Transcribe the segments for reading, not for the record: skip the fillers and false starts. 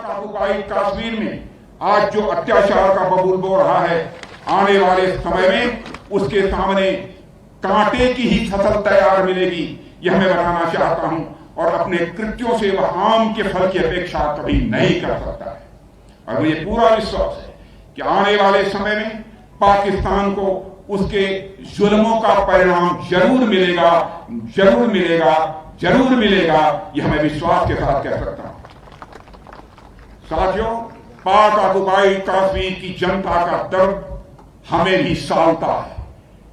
पाक ऑक्युपाइड कश्मीर में आज जो अत्याचार का बबूल बो रहा है, आने वाले समय में उसके सामने कांटे की ही फसल तैयार मिलेगी, यह मैं बताना चाहता हूं। और अपने कृत्यों से वह आम के फल की अपेक्षा कभी नहीं कर सकता है। और मुझे पूरा विश्वास है कि आने वाले समय में पाकिस्तान को उसके जुल्मों का परिणाम जरूर मिलेगा, जरूर मिलेगा, जरूर मिलेगा, यह मैं विश्वास के साथ कह सकता हूं। साथियों, पाक ऑक्युपाइड कश्मीर की जनता का दर्द हमें भी सालता है।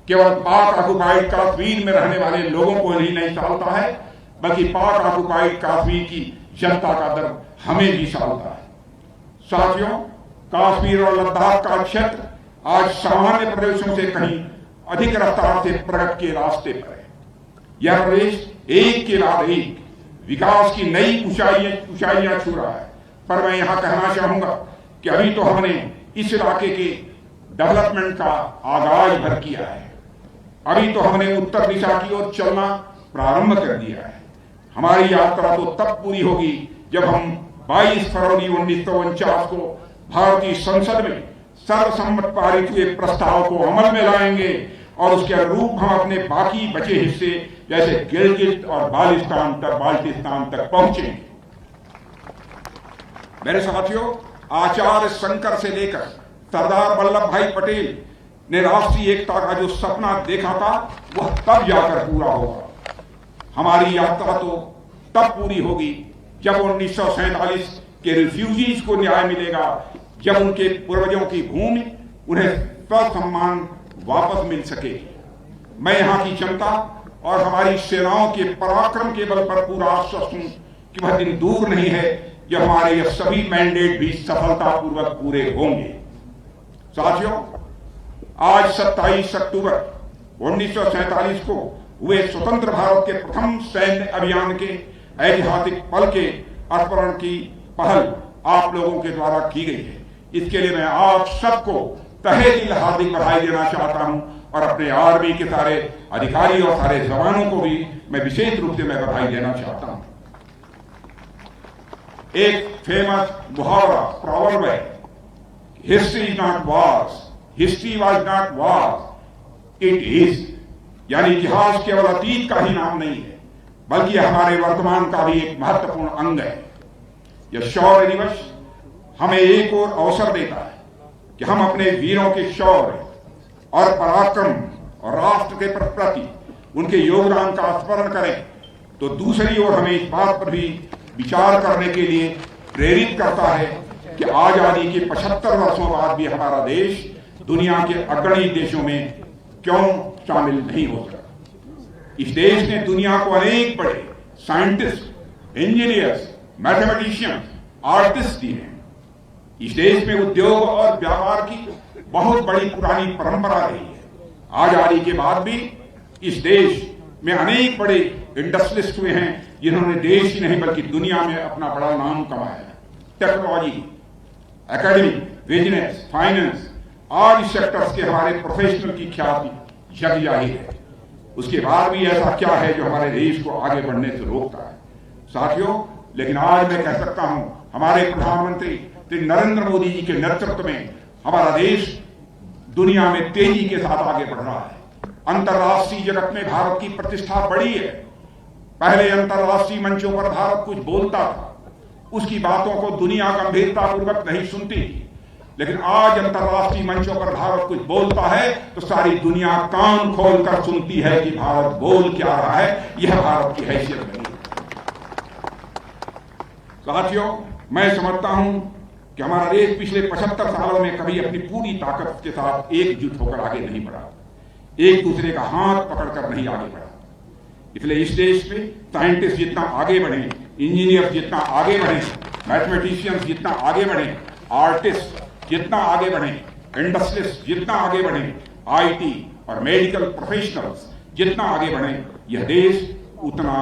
केवल पाक ऑक्युपाइड कश्मीर में रहने वाले लोगों को ही नहीं सालता है, बल्कि पाक ऑक्युपाइड कश्मीर की जनता का दर्द हमें भी सालता है। साथियों, कश्मीर और लद्दाख का क्षेत्र आज सामान्य प्रदेशों से कहीं अधिक रफ्तार से प्रगति के रास्ते पर है। यह प्रदेश एक के बाद एक विकास की नई ऊंचाइयां छू रहा है। पर मैं यहां कहना चाहूंगा कि अभी तो हमने इस इलाके के डेवलपमेंट का आगाज भर किया है। अभी तो हमने उत्तर दिशा की ओर चलना प्रारंभ कर दिया है। हमारी यात्रा तो तब पूरी होगी जब हम 22 फरवरी 1949 को भारतीय संसद में सर्वसम्मत पारित हुए प्रस्ताव को अमल में लाएंगे और उसके अनुरूप हम अपने बाकी बचे हिस्से जैसे गिलगित और बाल्टिस्तान तक पहुंचेंगे। मेरे साथियों, आचार्य शंकर से लेकर सरदार वल्लभ भाई पटेल ने राष्ट्रीय एकता का जो सपना देखा था, वह तब जाकर पूरा होगा। हमारी यात्रा तो तब पूरी होगी जब 1947 के रिफ्यूजीज को न्याय मिलेगा, जब उनके पूर्वजों की भूमि उन्हें ससम्मान वापस मिल सकेगी। मैं यहां की जनता और हमारी सेनाओं के पराक्रम के बल पर पूरा आश्वस्त हूं कि वह दिन दूर नहीं है जब हमारे ये सभी मैंडेट भी सफलतापूर्वक पूरे होंगे। साथियों, आज 27 अक्टूबर 1947 को हुए स्वतंत्र भारत के प्रथम सैन्य अभियान के ऐतिहासिक पल के स्मरण की पहल आप लोगों के द्वारा की गई है। इसके लिए मैं आप सबको तहे दिल हार्दिक बधाई देना चाहता हूं और अपने आर्मी के सारे अधिकारी और सारे जवानों को भी मैं विशेष रूप से मैं बधाई देना चाहता हूं। एक फेमस मुहावरा प्रॉवर्ब है, history is not Wars, history was not Wars, it is. यानी इतिहास केवल अतीत का ही नाम नहीं है, बल्कि हमारे वर्तमान का भी एक महत्वपूर्ण अंग है। यह शौर्य दिवस हमें एक और अवसर देता है कि हम अपने वीरों के शौर्य और पराक्रम और राष्ट्र के प्रति उनके योगदान का स्मरण करें, तो दूसरी ओर हमें इस बात पर भी विचार करने के लिए प्रेरित करता है कि आजादी के 75 वर्षों बाद भी हमारा देश दुनिया के अग्रणी देशों में क्यों शामिल नहीं हो सका। इस देश ने दुनिया को अनेक बड़े साइंटिस्ट, इंजीनियर्स, मैथमेटिशियंस, आर्टिस्ट दिए हैं। इस देश में उद्योग और व्यापार की बहुत बड़ी पुरानी परंपरा रही है। आजादी के बाद भी इस देश में अनेक बड़े इंडस्ट्रियलिस्ट हुए हैं जिन्होंने देश ही नहीं बल्कि दुनिया में अपना बड़ा नाम कमाया है। टेक्नोलॉजी, एकेडमी, बिजनेस, फाइनेंस आदि सेक्टर्स के हमारे प्रोफेशनल की ख्याति जग जाहिर है। उसके बाद भी ऐसा क्या है जो हमारे देश को आगे बढ़ने से रोकता है। साथियों, लेकिन आज मैं कह सकता हूं हमारे प्रधानमंत्री श्री नरेंद्र मोदी जी के नेतृत्व में हमारा देश दुनिया में तेजी के साथ आगे बढ़ रहा है। अंतर्राष्ट्रीय जगत में भारत की प्रतिष्ठा बढ़ी है। पहले अंतर्राष्ट्रीय मंचों पर भारत कुछ बोलता था, उसकी बातों को दुनिया गंभीरतापूर्वक नहीं सुनती थी, लेकिन आज अंतर्राष्ट्रीय मंचों पर भारत कुछ बोलता है तो सारी दुनिया कान खोलकर सुनती है कि भारत बोल क्या रहा है। यह भारत की हैसियत बनी है। साथियों, मैं समझता हूं कि हमारा देश पिछले 75 सालों में कभी अपनी पूरी ताकत के साथ एकजुट होकर आगे नहीं बढ़ा, एक दूसरे का हाथ पकड़कर नहीं आगे बढ़ा। इसलिए इस देश में साइंटिस्ट जितना आगे बढ़े, इंजीनियर जितना आगे बढ़े, मैथमेटिशियंस जितना आगे बढ़े, आर्टिस्ट जितना आगे बढ़े, इंडस्ट्रियलिस्ट जितना आगे बढ़े, आईटी और मेडिकल प्रोफेशनल्स जितना आगे बढ़े, यह देश उतना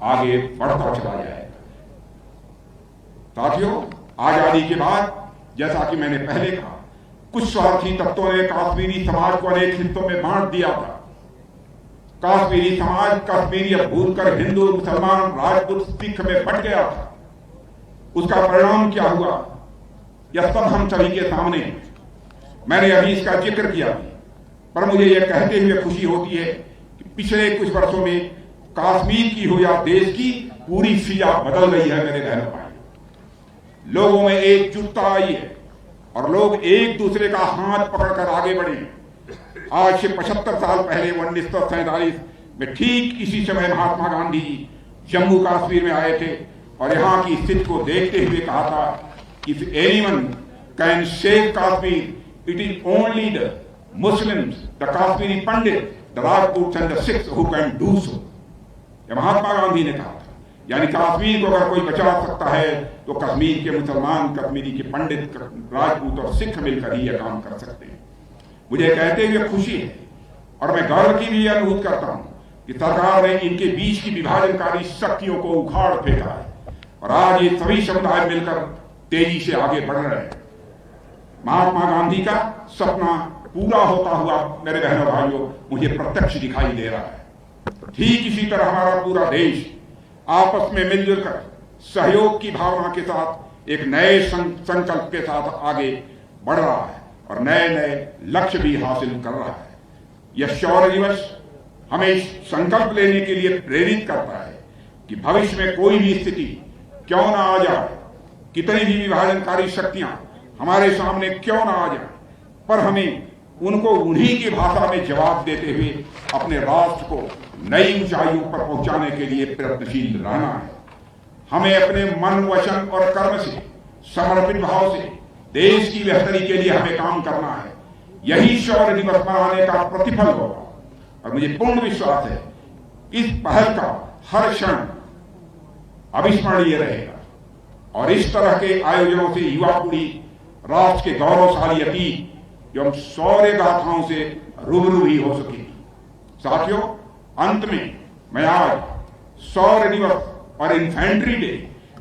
आगे बढ़ता चला जाए। साथियों, आजादी के बाद जैसा कि मैंने पहले कहा, कुछ स्वार्थी तत्वों ने कश्मीरी समाज को अनेक हिस्सों में बांट दिया था। कश्मीरी समाज कश्मीरी भूलकर हिंदू, मुसलमान, राजपूत, सिख में बंट गया था। उसका परिणाम क्या हुआ, यह सब हम सभी के सामने है। मैंने अभी इसका जिक्र किया, पर मुझे यह कहते हुए खुशी होती है कि पिछले कुछ वर्षों में कश्मीर की हो या देश की पूरी फिजा बदल गई है। मेरे बहनों भाई, लोगों में एकजुटता आई है और लोग एक दूसरे का हाथ पकड़कर आगे बढ़े। आज से 75 साल पहले 1947 में ठीक इसी समय महात्मा गांधी जी जम्मू कश्मीर में आए थे और यहाँ की स्थिति को देखते हुए कहा था, if anyone can save Kashmir, it is only the Muslims, the Kashmiri Pandit, the Rajputs and the Sikhs who can do so. यह महात्मा गांधी ने कहा था, यानी कश्मीर को अगर कोई बचा सकता है तो कश्मीर के मुसलमान, कश्मीरी के पंडित, राजपूत और सिख मिलकर ही यह काम कर सकते हैं। मुझे कहते हुए खुशी है और मैं गर्व की भी अनुभूत करता हूं कि सरकार ने इनके बीच की विभाजनकारी शक्तियों को उखाड़ फेंका है और आज ये सभी समुदाय मिलकर तेजी से आगे बढ़ रहे हैं। महात्मा गांधी का सपना पूरा होता हुआ मेरे बहनों भाइयों मुझे प्रत्यक्ष दिखाई दे रहा है। ठीक इसी तरह हमारा पूरा देश आपस में मिलजुल कर सहयोग की भावना के साथ एक नए संकल्प के साथ आगे बढ़ रहा है और नए नए लक्ष्य भी हासिल कर रहा है। यह शौर्य दिवस हमें संकल्प लेने के लिए प्रेरित करता है कि भविष्य में कोई भी स्थिति क्यों ना आ जाए, कितनी भी विभाजनकारी शक्तियां हमारे सामने क्यों ना आ जाए, पर हमें उनको उन्हीं की भाषा में जवाब देते हुए अपने राष्ट्र को नई ऊंचाइयों पर पहुंचाने के लिए प्रयत्नशील रहना है। हमें अपने मन, वचन और कर्म से समर्पित भाव से देश की बेहतरी के लिए हमें काम करना है। यही शौर्य दिवस मनाने का प्रतिफल होगा और मुझे पूर्ण विश्वास है इस पहल का हर क्षण अविस्मरणीय रहेगा और इस तरह के आयोजनों से युवा पीढ़ी राष्ट्र के गौरवशाली अतीत एवं शौर्य गाथाओं से रूबरू ही हो सकेगी। साथियों, अंत में मैं आज शौर्य दिवस और इन्फेंट्री डे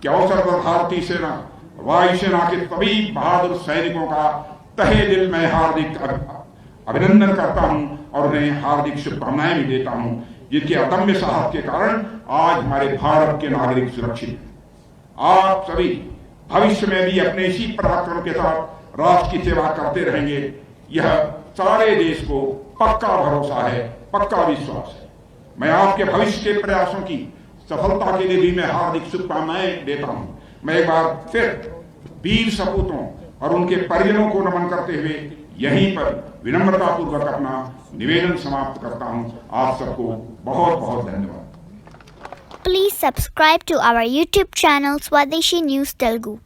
के अवसर पर भारतीय सेना, वायुसेना के सभी बहादुर सैनिकों का तहे दिल में हार्दिक अभिनंदन करता हूं और उन्हें हार्दिक शुभकामनाएं भी देता हूं, जिनके अदम्य साहस के कारण आज हमारे भारत के नागरिक सुरक्षित हैं। आप सभी भविष्य में भी अपने इसी पराक्रम के साथ राष्ट्र की सेवा करते रहेंगे, यह सारे देश को पक्का भरोसा है, पक्का विश्वास है। मैं आपके भविष्य के प्रयासों की सफलता के लिए भी मैं हार्दिक शुभकामनाएं देता हूं। मैं एक बार फिर वीर सपूतों और उनके परिजनों को नमन करते हुए यहीं पर विनम्रतापूर्वक अपना निवेदन समाप्त करता हूं। आप सबको बहुत बहुत धन्यवाद। Please subscribe to our YouTube channel Swadeshi News Telugu.